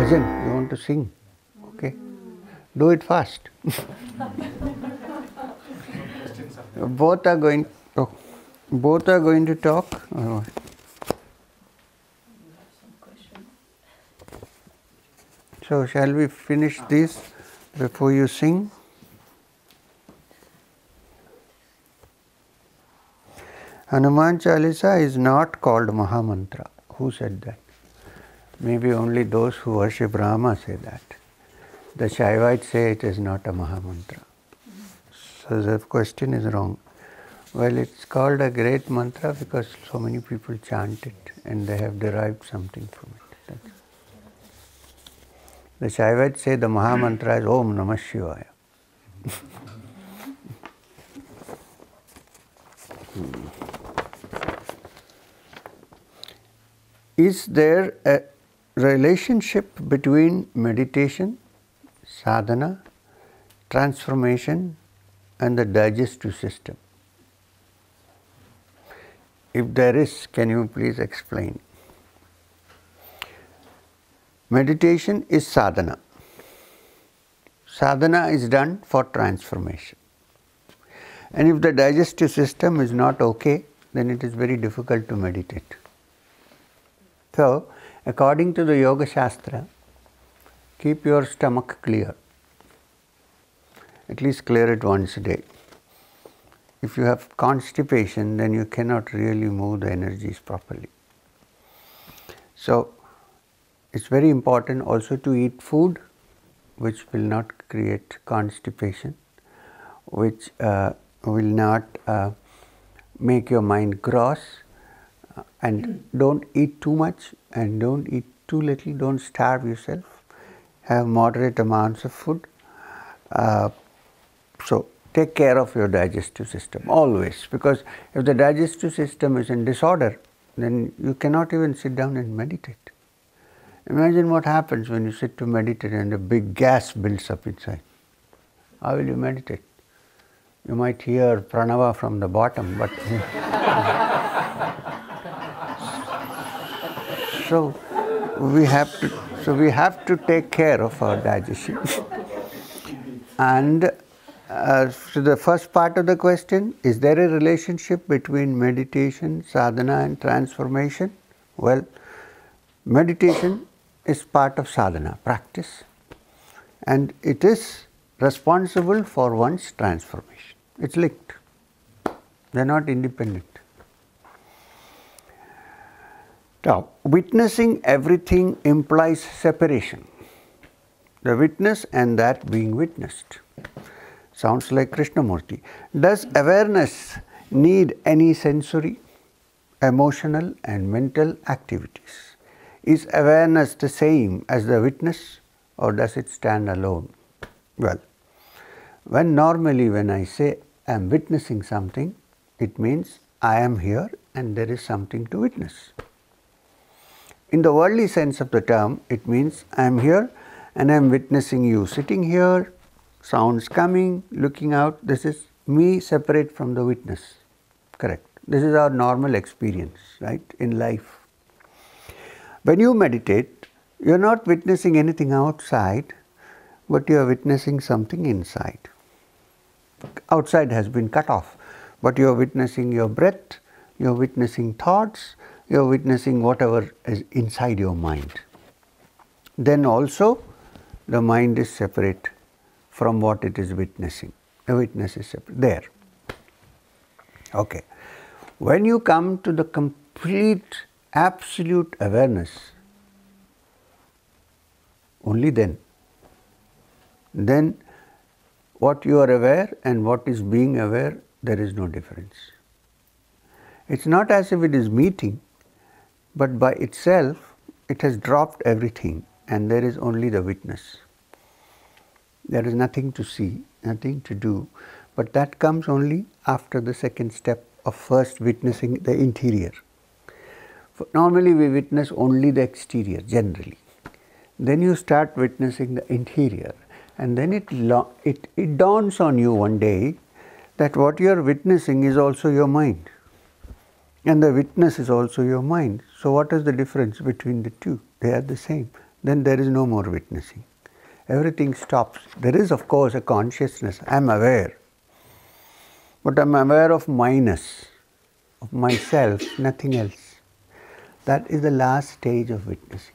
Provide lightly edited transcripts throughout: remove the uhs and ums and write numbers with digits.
bhajan, you want to sing? Okay. Do it fast. Both are going to talk. So shall we finish this before you sing? Hanuman Chalisa is not called Mahamantra. Who said that? Maybe only those who worship Rama say that. The Shaivites say it is not a Mahamantra. So the question is wrong. Well, it's called a great mantra because so many people chant it and they have derived something from it. The Shaivites say the Mahamantra is Om Namah Shivaya. Is there a relationship between meditation, sadhana, transformation and the digestive system? If there is, can you please explain? Meditation is sadhana. Sadhana is done for transformation. And if the digestive system is not okay, then it is very difficult to meditate. So, according to the Yoga Shastra, keep your stomach clear. At least clear it once a day. If you have constipation, then you cannot really move the energies properly. So, it's very important also to eat food which will not create constipation, which will not make your mind gross, and don't eat too much and don't eat too little, don't starve yourself, have moderate amounts of food. So take care of your digestive system always, because if the digestive system is in disorder, then you cannot even sit down and meditate. Imagine what happens when you sit to meditate and a big gas builds up inside. How will you meditate? You might hear pranava from the bottom, but so we have to take care of our digestion. And so the first part of the question, is there a relationship between meditation, sadhana and transformation? Well, meditation is part of sadhana practice, and it is responsible for one's transformation. It's linked. They are not independent. Now, witnessing everything implies separation. The witness and that being witnessed. Sounds like Krishnamurti. Does awareness need any sensory, emotional and mental activities? Is awareness the same as the witness, or does it stand alone? Well, normally when I say I am witnessing something, it means I am here and there is something to witness. In the worldly sense of the term, it means I am here and I am witnessing you sitting here, sounds coming, looking out. This is me separate from the witness. Correct. This is our normal experience, right, in life. When you meditate, you are not witnessing anything outside, but you are witnessing something inside. Outside has been cut off, but you are witnessing your breath, you are witnessing thoughts, you are witnessing whatever is inside your mind. Then also, the mind is separate from what it is witnessing. The witness is separate. There. Okay. When you come to the complete, absolute awareness, only then what you are aware and what is being aware, there is no difference. It's not as if it is meeting, but by itself, it has dropped everything and there is only the witness. There is nothing to see, nothing to do, but that comes only after the second step of first witnessing the interior. Normally we witness only the exterior, generally. Then you start witnessing the interior, and then it dawns on you one day that what you are witnessing is also your mind, and the witness is also your mind. So what is the difference between the two? They are the same. then there is no more witnessing. Everything stops. There is, of course, a consciousness. I am aware. But I am aware of minus, of myself, nothing else. That is the last stage of witnessing.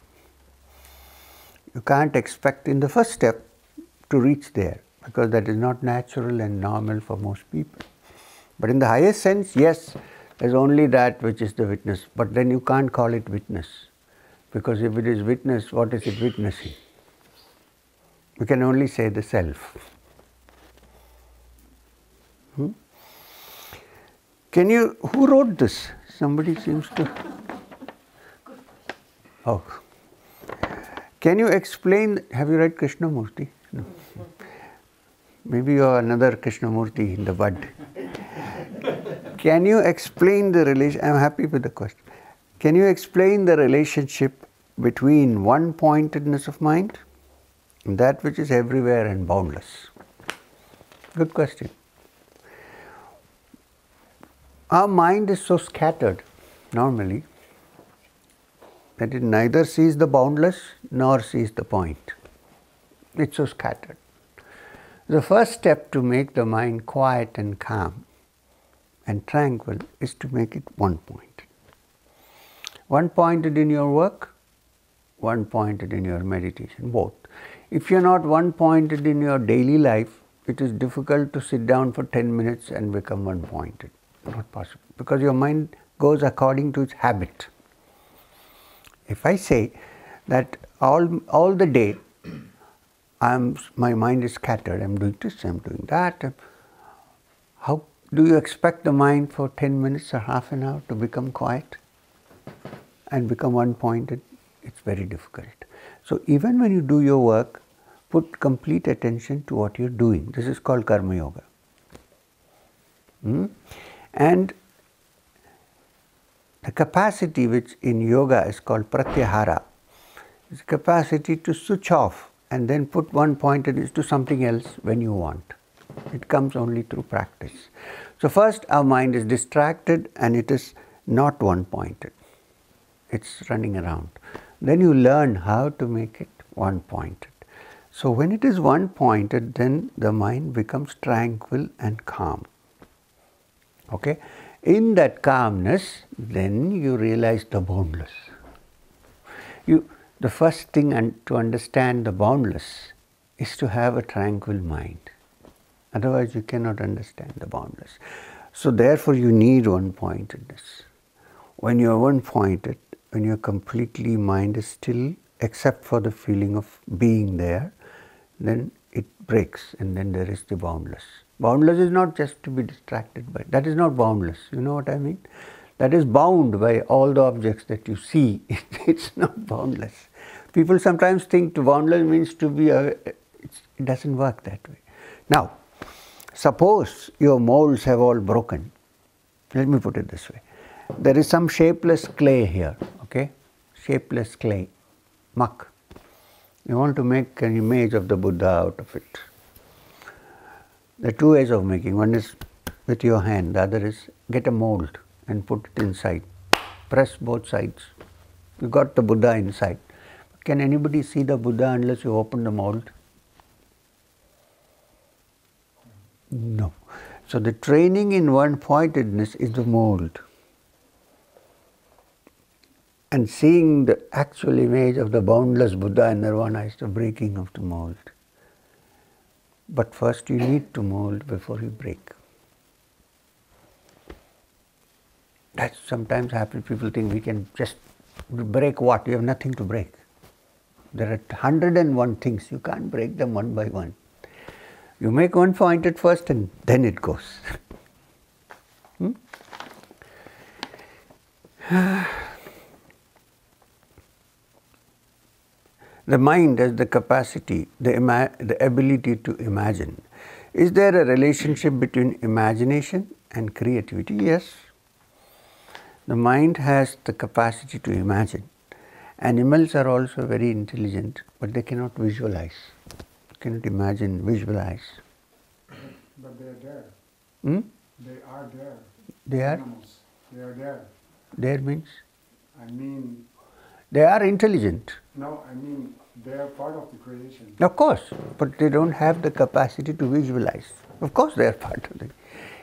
You can't expect in the first step to reach there, because that is not natural and normal for most people. But in the highest sense, yes, there is only that which is the witness. But then you can't call it witness, because if it is witness, what is it witnessing? We can only say the self. Can you, who wrote this? Somebody seems to. Oh. Can you explain, have you read Krishnamurti? No. Maybe you are another Krishnamurti in the bud. Can you explain the relation, I am happy with the question. Can you explain the relationship between one-pointedness of mind and that which is everywhere and boundless? Good question. Our mind is so scattered normally that it neither sees the boundless nor sees the point. It's so scattered. The first step to make the mind quiet and calm and tranquil is to make it one-pointed. One-pointed in your work, one-pointed in your meditation, both. If you are not one-pointed in your daily life, it is difficult to sit down for 10 minutes and become one-pointed. Not possible, because your mind goes according to its habit. If I say that all the day my mind is scattered, I am doing this, I am doing that, how do you expect the mind for 10 minutes or half an hour to become quiet and become one-pointed? It's very difficult. So even when you do your work, put complete attention to what you are doing. This is called Karma Yoga. And the capacity which in yoga is called pratyahara is the capacity to switch off and then put one-pointedness to something else when you want. It comes only through practice. So first our mind is distracted and it is not one-pointed. It's running around. Then you learn how to make it one-pointed. So when it is one-pointed, then the mind becomes tranquil and calm. Okay? In that calmness, then you realize the boundless. The first thing to understand the boundless is to have a tranquil mind. Otherwise, you cannot understand the boundless. So therefore, you need one-pointedness. When you are one-pointed, when your completely mind is still, except for the feeling of being there, then it breaks, and then there is the boundless. Boundless is not just to be distracted by. That is not boundless. You know what I mean? That is bound by all the objects that you see. It's not boundless. People sometimes think to boundless means to be, it doesn't work that way. Now, suppose your molds have all broken. Let me put it this way. There is some shapeless clay here, okay? Shapeless clay, muck. You want to make an image of the Buddha out of it. There are two ways of making. One is with your hand, the other is get a mold and put it inside. Press both sides. You got the Buddha inside. Can anybody see the Buddha unless you open the mold? No. So the training in one-pointedness is the mold. And seeing the actual image of the boundless Buddha and Nirvana is the breaking of the mold. But first you need to mold before you break. That sometimes happens. People think we can just break what? You have nothing to break. There are 101 things. You can't break them one by one. You make one pointed first and then it goes. The mind has the capacity, the ability to imagine. Is there a relationship between imagination and creativity? Yes. The mind has the capacity to imagine. Animals are also very intelligent, but they cannot visualize. Cannot imagine, visualize. But they are there. They are there. They are? Animals. They are there. There means? I mean, they are intelligent. No, I mean, they are part of the creation. Of course, but they don't have the capacity to visualize. Of course they are part of it.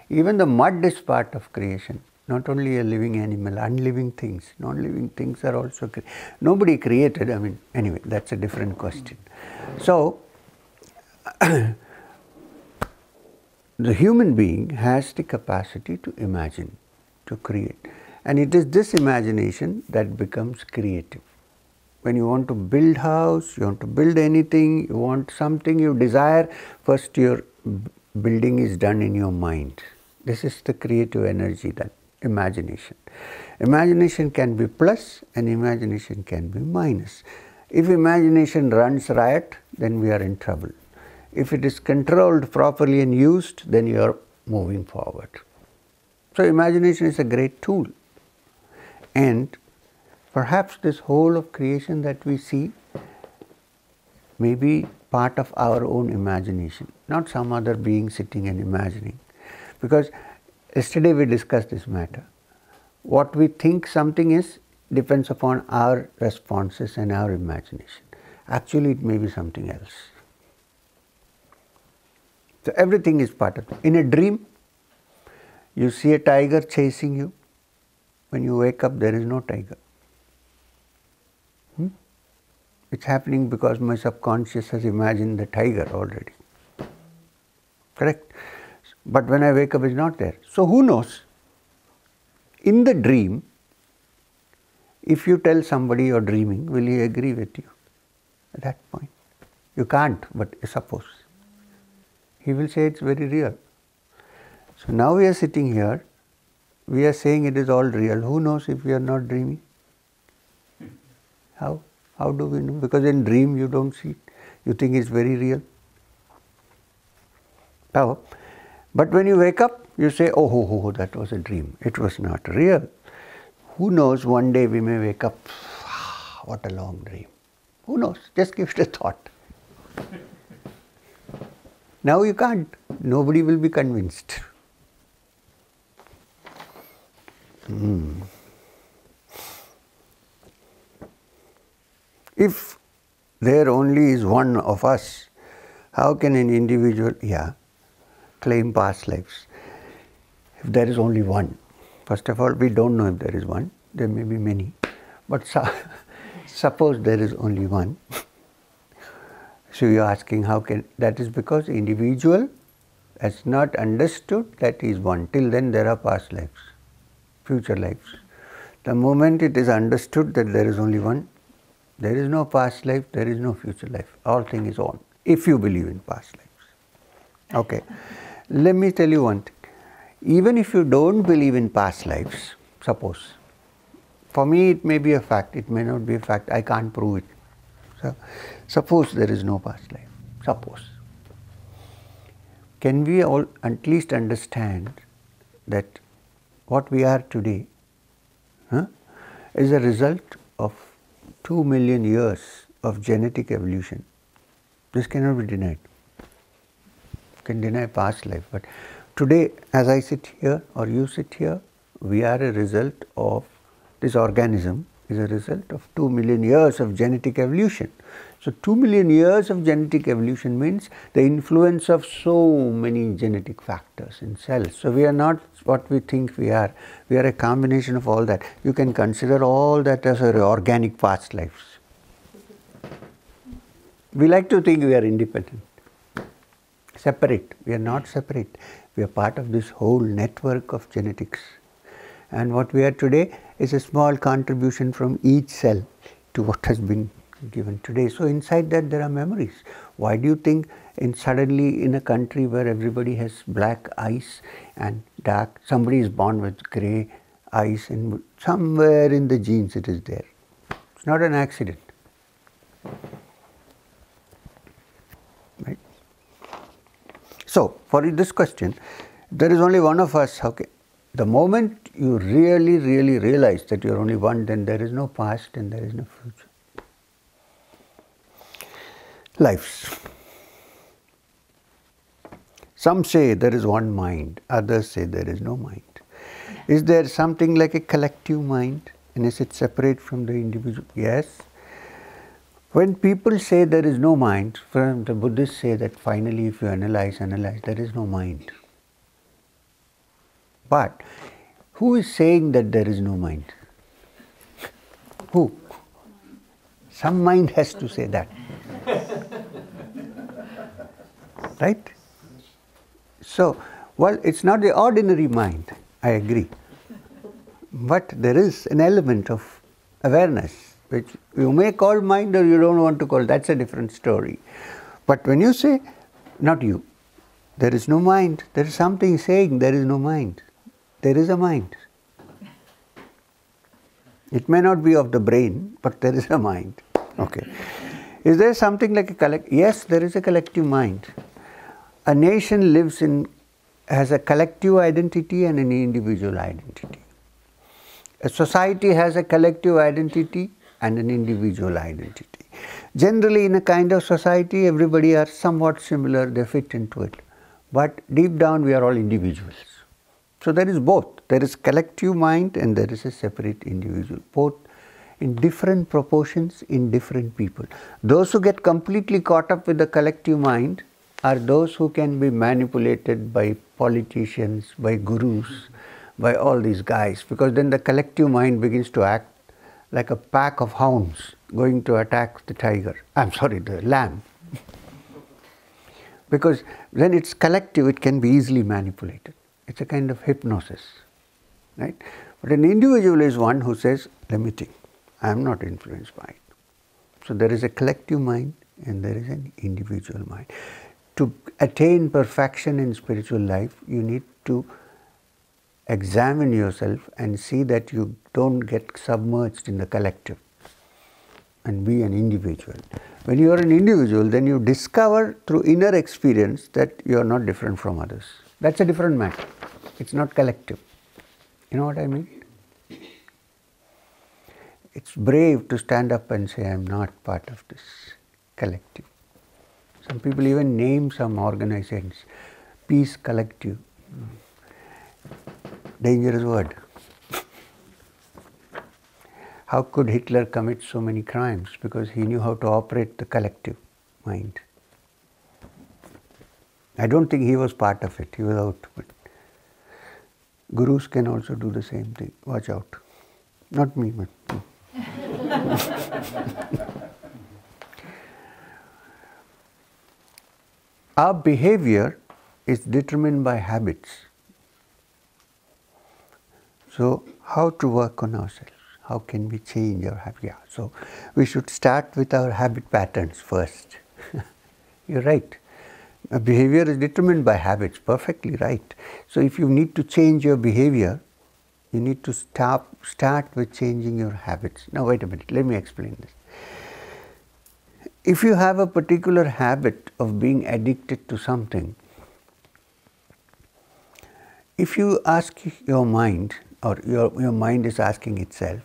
Even the mud is part of creation. Not only a living animal, unliving things. Non-living things are also nobody created. I mean, anyway, that's a different question. So, the human being has the capacity to imagine, to create. And it is this imagination that becomes creative. When you want to build house, you want to build anything, you want something you desire, first your building is done in your mind. This is the creative energy, that imagination. Imagination can be plus and imagination can be minus. If imagination runs riot, then we are in trouble. If it is controlled properly and used, then you are moving forward. So imagination is a great tool. And perhaps this whole of creation that we see may be part of our own imagination, not some other being sitting and imagining. Because yesterday we discussed this matter. What we think something is depends upon our responses and our imagination. Actually, it may be something else. So everything is part of it. In a dream, you see a tiger chasing you. When you wake up, there is no tiger. It's happening because my subconscious has imagined the tiger already. Correct? But when I wake up, it's not there. So who knows? In the dream, if you tell somebody you're dreaming, will he agree with you at that point? You can't, but suppose. He will say it's very real. So now we are sitting here, we are saying it is all real. Who knows if we are not dreaming? How? How do we know? Because in dream you don't see it. You think it's very real. Now, but when you wake up, you say, oh, that was a dream. It was not real. Who knows, one day we may wake up, what a long dream. Who knows? Just give it a thought. Now you can't. Nobody will be convinced. If there only is one of us, how can an individual, claim past lives? If there is only one, first of all, we don't know if there is one, there may be many, but suppose there is only one. So you are asking how can, that is because the individual has not understood that he is one. Till then there are past lives, future lives. The moment it is understood that there is only one, there is no past life, there is no future life. All thing is on, if you believe in past lives. Okay. Let me tell you one thing. Even if you don't believe in past lives, suppose, for me it may be a fact, it may not be a fact, I can't prove it. So, suppose there is no past life, suppose. Can we all at least understand that what we are today is a result of 2 million years of genetic evolution? This cannot be denied. You can deny past life, but today as I sit here or you sit here, we are a result of, this organism is a result of 2 million years of genetic evolution. So 2 million years of genetic evolution means the influence of so many genetic factors in cells. So we are not what we think we are. We are a combination of all that. You can consider all that as our organic past lives. We like to think we are independent, separate. We are not separate. We are part of this whole network of genetics. And what we are today is a small contribution from each cell to what has been given today. So inside that there are memories. Why do you think suddenly in a country where everybody has black eyes and dark, somebody is born with grey eyes, and somewhere in the genes it is there. It's not an accident. Right? So for this question, there is only one of us. Okay. The moment you really realize that you are only one, then there is no past and there is no future. Lives. Some say there is one mind, others say there is no mind. Is there something like a collective mind, and is it separate from the individual? Yes. When people say there is no mind, the Buddhists say that finally if you analyze, there is no mind. But who is saying that there is no mind? Who? Some mind has to say that. Right? So, well, it's not the ordinary mind, I agree. But there is an element of awareness, which you may call mind or you don't want to call, that's a different story. But when you say, not you, there is no mind, there is something saying there is no mind. There is a mind. It may not be of the brain, but there is a mind. Okay. Is there something like a collective? Yes, there is a collective mind. A nation has a collective identity and an individual identity. A society has a collective identity and an individual identity. Generally, in a kind of society, everybody are somewhat similar, they fit into it. But deep down, we are all individuals. So there is both. There is collective mind and there is a separate individual. Both in different proportions in different people. Those who get completely caught up with the collective mind are those who can be manipulated by politicians, by gurus, by all these guys, because then the collective mind begins to act like a pack of hounds going to attack the the lamb. Because when it's collective, it can be easily manipulated. It's a kind of hypnosis, right? But an individual is one who says, let me think, I am not influenced by it. So there is a collective mind and there is an individual mind. To attain perfection in spiritual life, you need to examine yourself and see that you don't get submerged in the collective and be an individual. When you are an individual, then you discover through inner experience that you are not different from others. That's a different matter. It's not collective. You know what I mean? It's brave to stand up and say, I am not part of this collective. Some people even name some organizations, Peace Collective. Dangerous word. How could Hitler commit so many crimes? Because he knew how to operate the collective mind. I don't think he was part of it, he was out. But gurus can also do the same thing. Watch out. Not me, but. Our behavior is determined by habits. So, how to work on ourselves? How can we change our habit? Yeah, so we should start with our habit patterns first. You're right. Our behavior is determined by habits, perfectly right. So if you need to change your behavior, you need to start with changing your habits. Now wait a minute, let me explain this. If you have a particular habit of being addicted to something, if you ask your mind, or your mind is asking itself,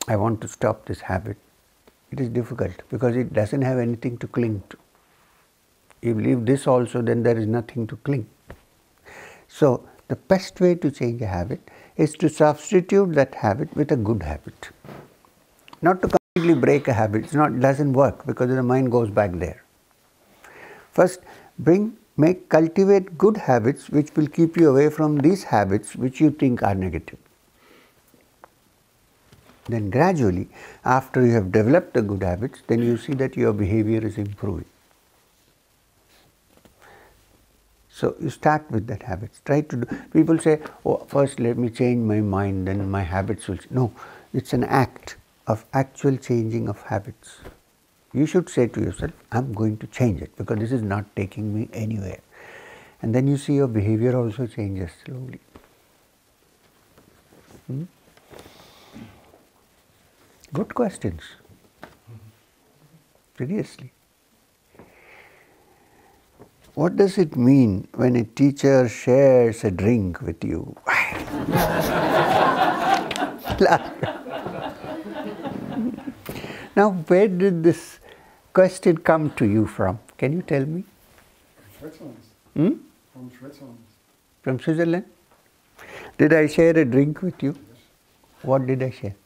I want to stop this habit, it is difficult because it doesn't have anything to cling to. You leave this also, then there is nothing to cling. So the best way to change a habit is to substitute that habit with a good habit. Not to completely break a habit, it doesn't work because the mind goes back there. First, cultivate good habits which will keep you away from these habits which you think are negative. Then gradually, after you have developed the good habits, then you see that your behavior is improving. So you start with that habits. Try to do. People say, oh, first let me change my mind, then my habits will change. No, it's an act of actual changing of habits. You should say to yourself, I'm going to change it because this is not taking me anywhere. And then you see your behavior also changes slowly. Good questions. Seriously. What does it mean when a teacher shares a drink with you? Now, where did this question come to you from? Can you tell me? Switzerland. From Switzerland. From Switzerland? Did I share a drink with you? Yes. What did I share?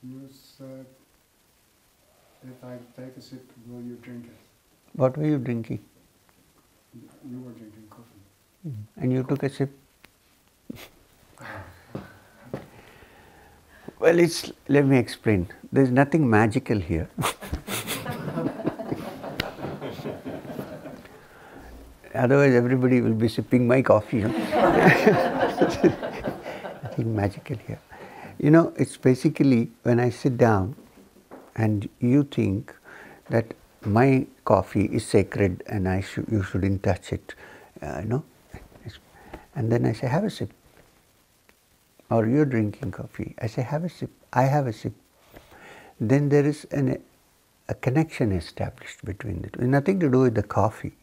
You said If I take a sip, will you drink it? What were you drinking? You were drinking coffee. And you took a sip? Well, let me explain. There's nothing magical here. Otherwise, everybody will be sipping my coffee. Nothing magical here. You know, it's basically when I sit down and you think that my coffee is sacred and you shouldn't touch it, and then I say, have a sip. Or you're drinking coffee. I say, have a sip. I have a sip. Then there is a connection established between the two. It's nothing to do with the coffee.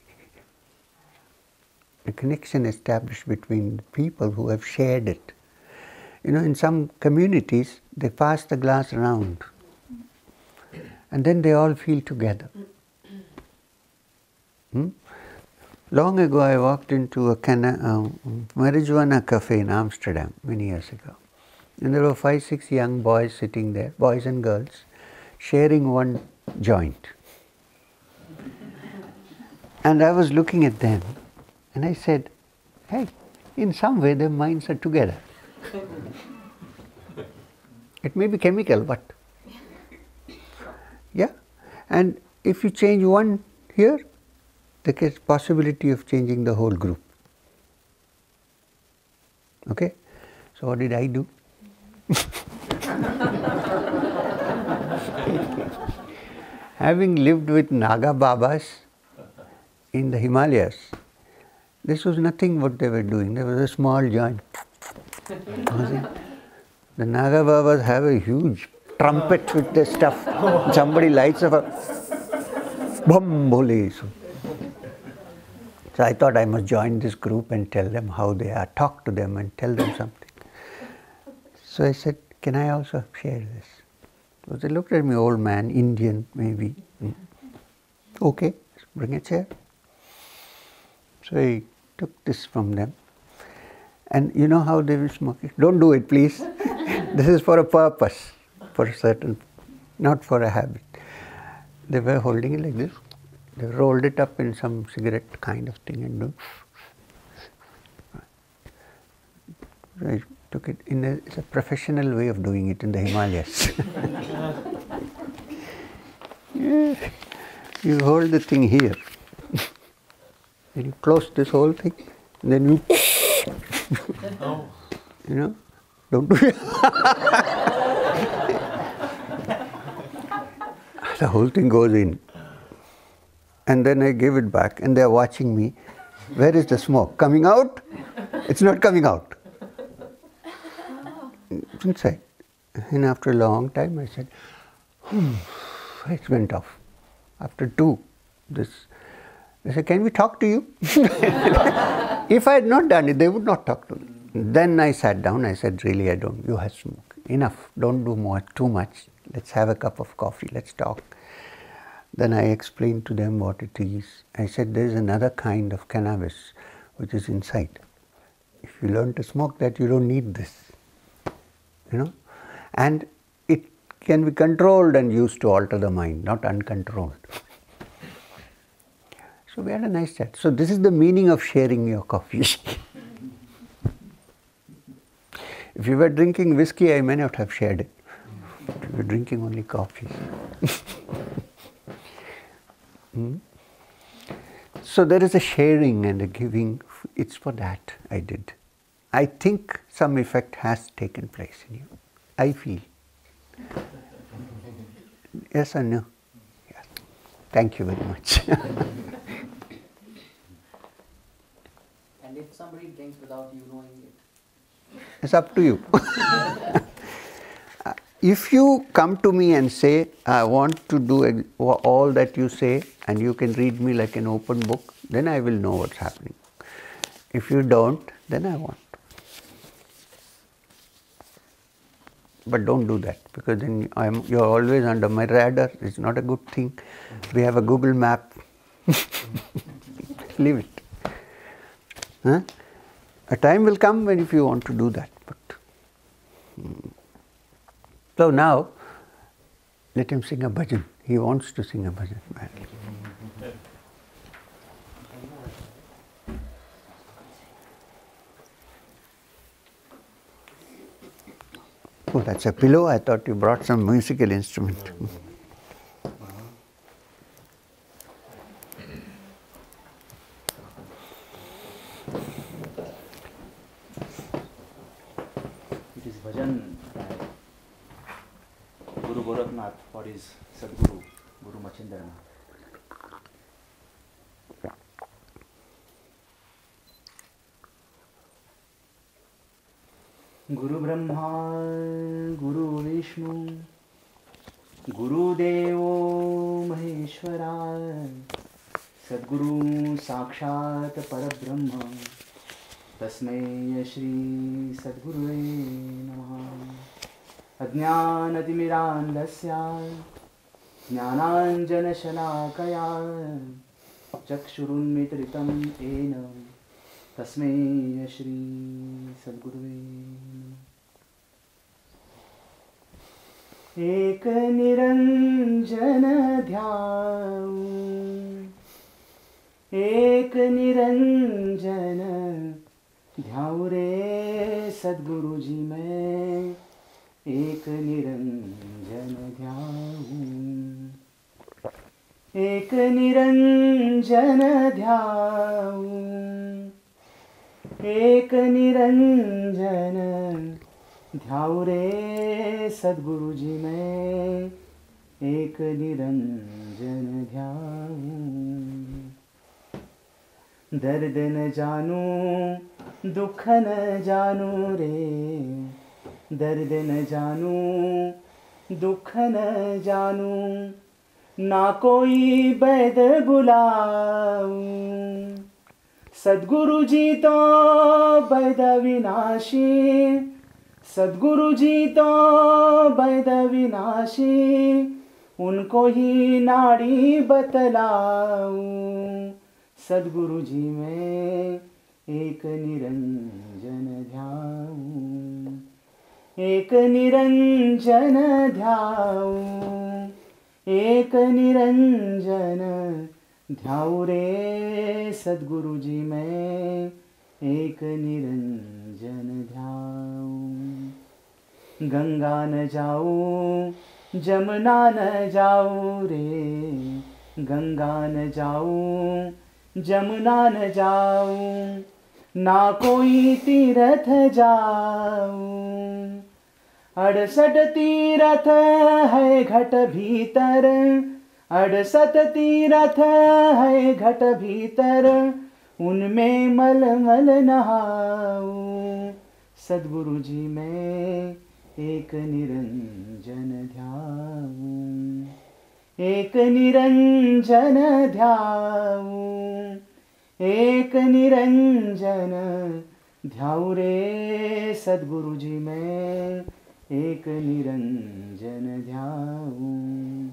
A connection established between the people who have shared it. You know, in some communities, they pass the glass around. And then they all feel together. Long ago, I walked into a marijuana cafe in Amsterdam many years ago. And there were 5, 6 young boys sitting there, boys and girls, sharing one joint. And I was looking at them and I said, hey, in some way their minds are together. It may be chemical, but yeah. And if you change one here, there is possibility of changing the whole group. Okay? So what did I do? Having lived with Naga Babas in the Himalayas, this was nothing what they were doing. There was a small joint. The Naga Babas have a huge trumpet with their stuff. Somebody lights up a bum bole. So I thought I must join this group and tell them how they are, talk to them and tell them something. So I said, can I also share this? So they looked at me, old man, Indian maybe. Okay, bring a chair. So I took this from them. And you know how they will smoke it? Don't do it, please. This is for a purpose, for a certain, not for a habit. They were holding it like this. They rolled it up in some cigarette kind of thing and do. I took it it's a professional way of doing it in the Himalayas. Yeah. You hold the thing here. Then you close this whole thing. And then you, you know, don't do it. The whole thing goes in. And then I give it back and they are watching me. Where is the smoke? Coming out? It's not coming out. It's inside. And after a long time I said, it went off. After 2, they said, can we talk to you? If I had not done it, they would not talk to me. Then I sat down, I said, really, you have smoke. Enough, don't do too much. Let's have a cup of coffee, let's talk. Then I explained to them what it is. I said, there is another kind of cannabis which is inside. If you learn to smoke that, you don't need this. You know? And it can be controlled and used to alter the mind, not uncontrolled. So we had a nice chat. So this is the meaning of sharing your coffee. If you were drinking whiskey, I may not have shared it. But you were drinking only coffee. So there is a sharing and a giving. It's for that I did. I think some effect has taken place in you. I feel. Yes or no? Yes. Thank you very much. And if somebody drinks without you knowing it? It's up to you. If you come to me and say, I want to do all that you say and you can read me like an open book, then I will know what's happening. If you don't, then I won't. But don't do that, because then you're always under my radar. It's not a good thing. We have a Google map. Leave it. Huh? A time will come when if you want to do that. But so now, Let him sing a bhajan. He wants to sing a bhajan. Oh, that's a pillow. I thought you brought some musical instrument. It is bhajan by Guru Gorakhnath for his Sadguru, Guru Machindranath. Guru Brahma, Guru Vishnu, Guru Devo Maheshwara, Sadguru Sakshat Parabrahma, Tasmai Shri Sadgurue Namaha. Ajnanatimirandasya Jnananjanashalakaya Chakshurunmitritam Ena Tasmai Shri Sadgurue Ek niranjana dhyau Ek niranjana dhyau re Sadguru ji mein एक निरंजन ध्याऊं एक निरंजन ध्याऊं एक निरंजन ध्याऊं रे सद्गुरु जी मैं एक निरंजन ध्याऊं दर्द न जानूं दुख न जानूं रे दर्द न जानूं दुख न जानूं ना कोई वैद बुलाऊं सद्गुरु जी तो वैद विनाशी सद्गुरु जी तो वैद विनाशी उनको ही नाड़ी बतलाऊं सद्गुरु जी में एक निरंजन ध्याऊं एक निरंजन ध्याऊं एक निरंजन ध्याऊं रे सद्गुरु जी मैं एक निरंजन ध्याऊं गंगा न जाऊं जमुना न जाऊं रे गंगा न जाऊं जमुना न जाऊं ना कोई तीर्थ जाऊं 68 तीर्थ है घट भीतर 68 तीर्थ है घट भीतर उनमें मल मल नहाऊं सद्गुरु जी मैं एक निरंजन ध्याऊं एक निरंजन ध्याऊं एक निरंजन ध्याऊं रे सद्गुरु जी मैं एक निरंजन ध्याऊं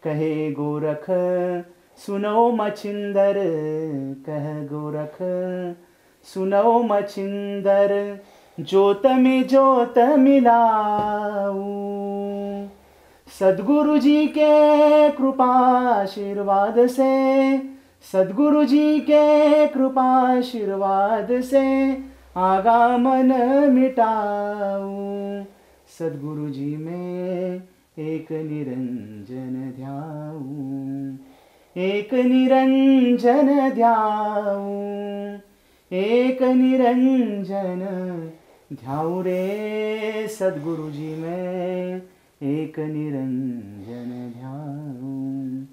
कहे गोरख सुनो मछिंदर कह गोरख सुनो मछिंदर जोत में जोत मिलाऊं सद्गुरु जी के कृपाशीर्वाद से सद्गुरु जी के कृपाशीर्वाद से आगामन मिटाऊं सद्गुरु जी में एक निरंजन ध्याऊं एक निरंजन ध्याऊं एक निरंजन ध्याऊं रे सद्गुरु जी में एक निरंजन ध्याऊं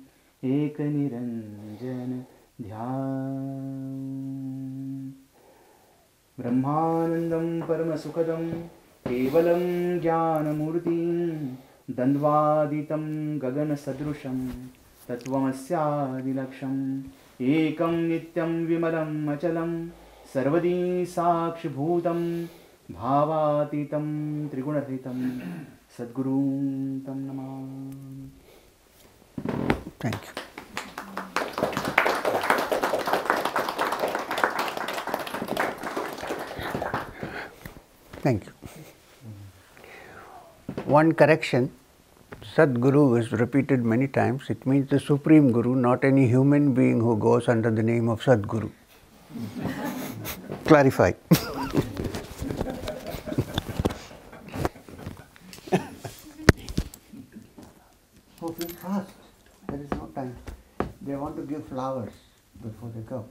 एक निरंजन ध्याऊं ब्रह्मानंदं परमसुखदं केवलं ज्ञानमूर्तिं द्वन्द्वातीतं गगनसदृशं तत्त्वमस्यादिलक्ष्यम् एकं नित्यं विमलम् अचलं सर्वदी साक्षिभूतं भावातीतं त्रिगुणरहितं सद्गुरुं तं Namami. Thank you. Thank you. One correction. Sadguru is repeated many times. It means the Supreme Guru, not any human being who goes under the name of Sadguru. Clarify. Moving fast. There is no time. They want to give flowers before they go.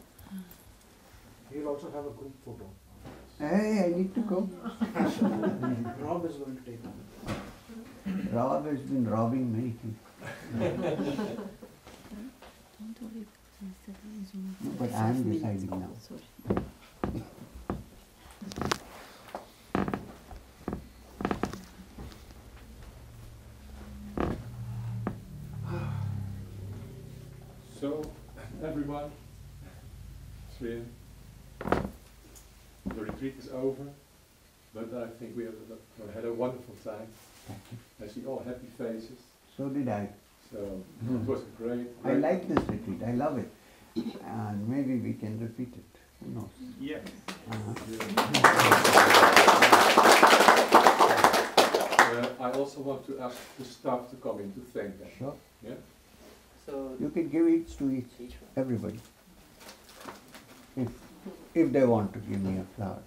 He'll also have a group photo. Hey, I need to go. Rob is going to take one. Rob has been robbing many people. No, but I am deciding now. So, everyone, Cynham, the retreat is over, but I think we have had a wonderful time. I see all happy faces, So did I. so it was great. I like this retreat. I love it. And maybe we can repeat it. Who knows? Yeah. I also want to ask the staff to come in to thank them. Sure. Yeah? So You can give each to each, each one. everybody. If they want to give me a flower.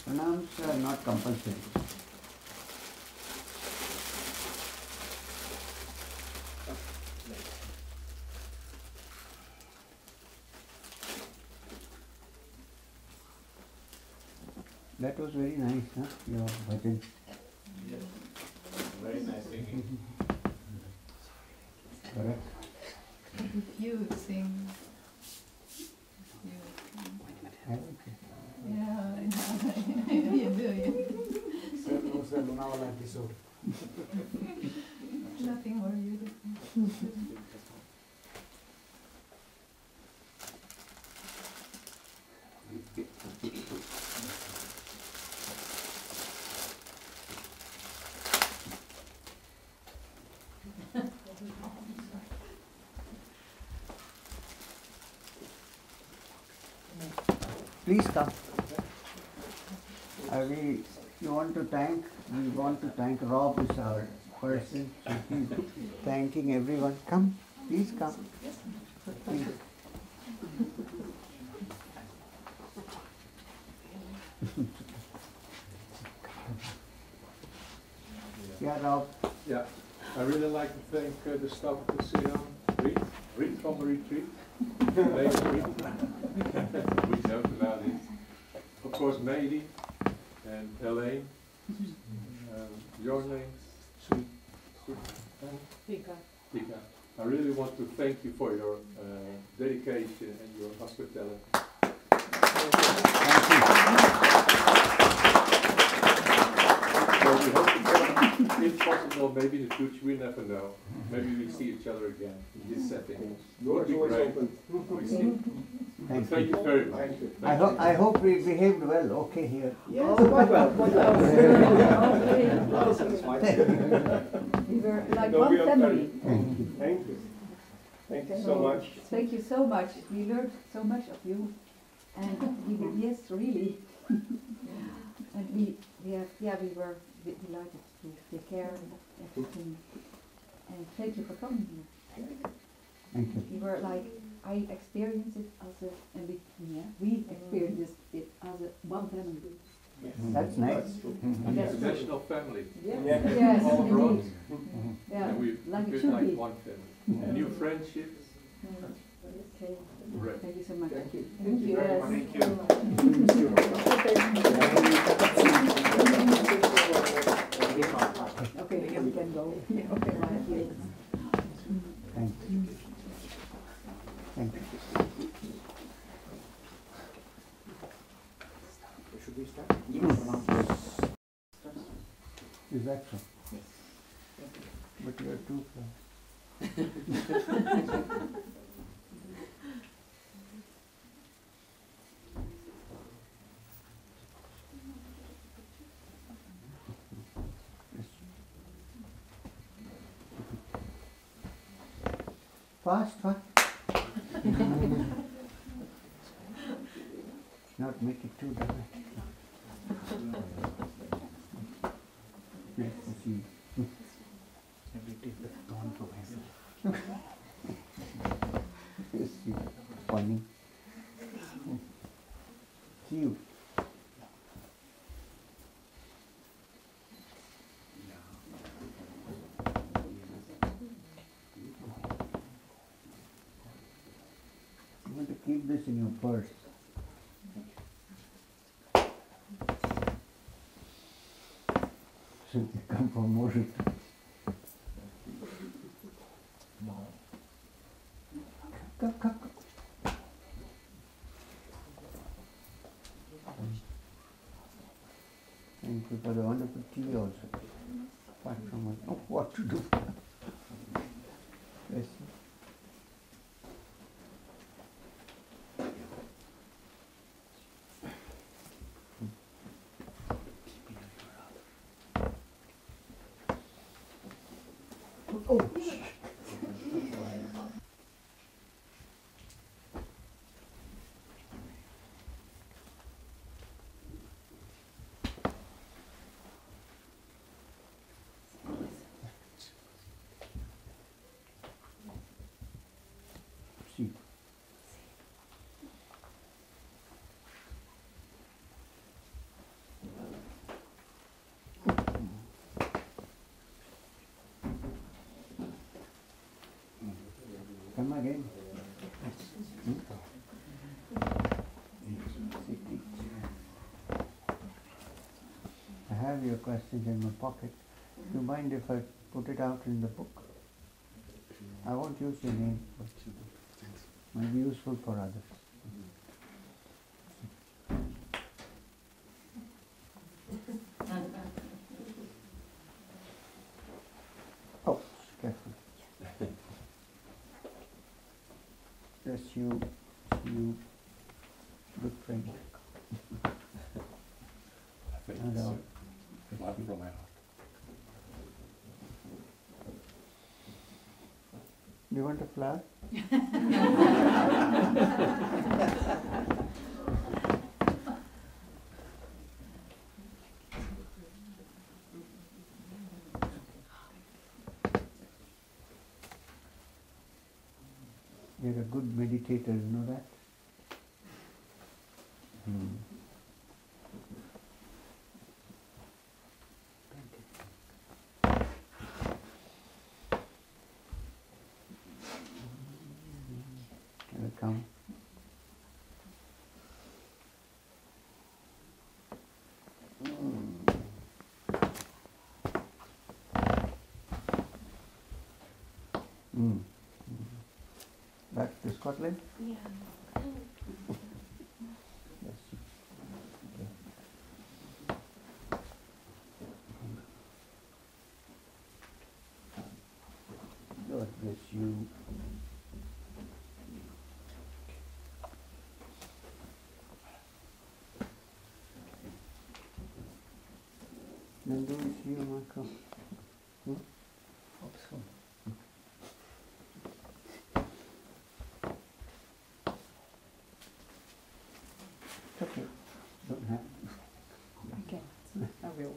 Pranams are not compulsory. That was very nice, huh? Your bhajan. Very nice singing. Correct. If you sing, you Haven't you? yeah, I know. You do, you. That was the Lonavala episode. Nothing more beautiful. Please come. We want to thank Rob is our person. So he's thanking everyone. Come, please come. Please. Yeah, Rob. Yeah, I really like to thank the staff of the Cynham. Read from the retreat. We know about it. Of course, Mady and Elaine. Your name? Tika. I really want to thank you for your dedication and your hospitality. So we hope to get, if possible, maybe in the future, we never know. Maybe we see each other again in this setting. It would be great. We see. Thank you very much. I hope we behaved well. Okay here. Yes, quite well. We were like No, one we are family. Thank you. Thank you. Thank you so much. Thank you so much. We learned so much of you. And yes, really. And we were delighted to take care of everything. And thank you for coming here. Thank you. We were like, I experienced it as a, and we experienced it as a one family. That's nice. Yes. International family. Yes, All abroad. indeed. Yeah, And we like it feel should like be. one family. New friendships. Okay. Great. Thank you so much. Thank you. Thank you. very Yes. much. Okay, we can go. Okay, right. Thank you. Thank you. Should we start? Is that so? Yes. But you are too fast. Fast, fast. Not make it too dramatic. Nice to see you. Every take the tone from myself. Yes, you. Funny. See you. You want to keep this in your purse. Should you come for more? Come, come, come. Thank you for the wonderful tea also. Apart from what to do. Yes. Oh. See. Come again. I have your questions in my pocket. Do you mind if I put it out in the book? I won't use your name, but it might be useful for others. Oh, careful. Yes, you, good friend. Thank And, you, uh, sir. Love from my heart. Do you want a flower? You're a good meditator, you know that? Welcome. Back to Scotland? Yeah. Yes. Okay. God bless you. Then do we see you, Michael? Hope so. It's okay. Don't have. Okay, I will.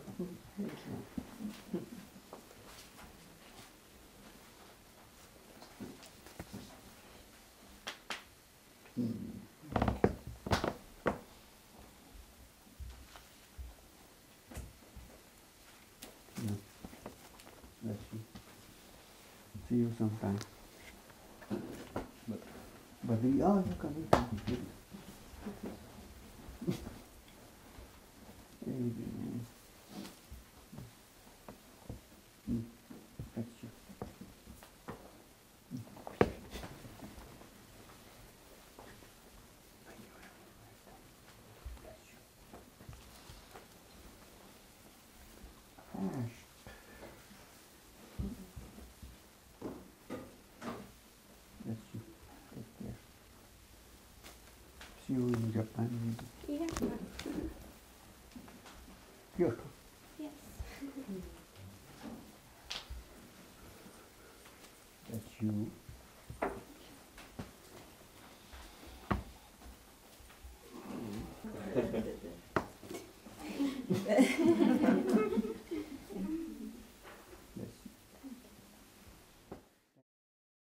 Thank you. No. Bless you. See you sometime. But you come. That's you. Ash. That's you. Take care. See you in Japan. Yeah. Kyoto. Yes. That's you.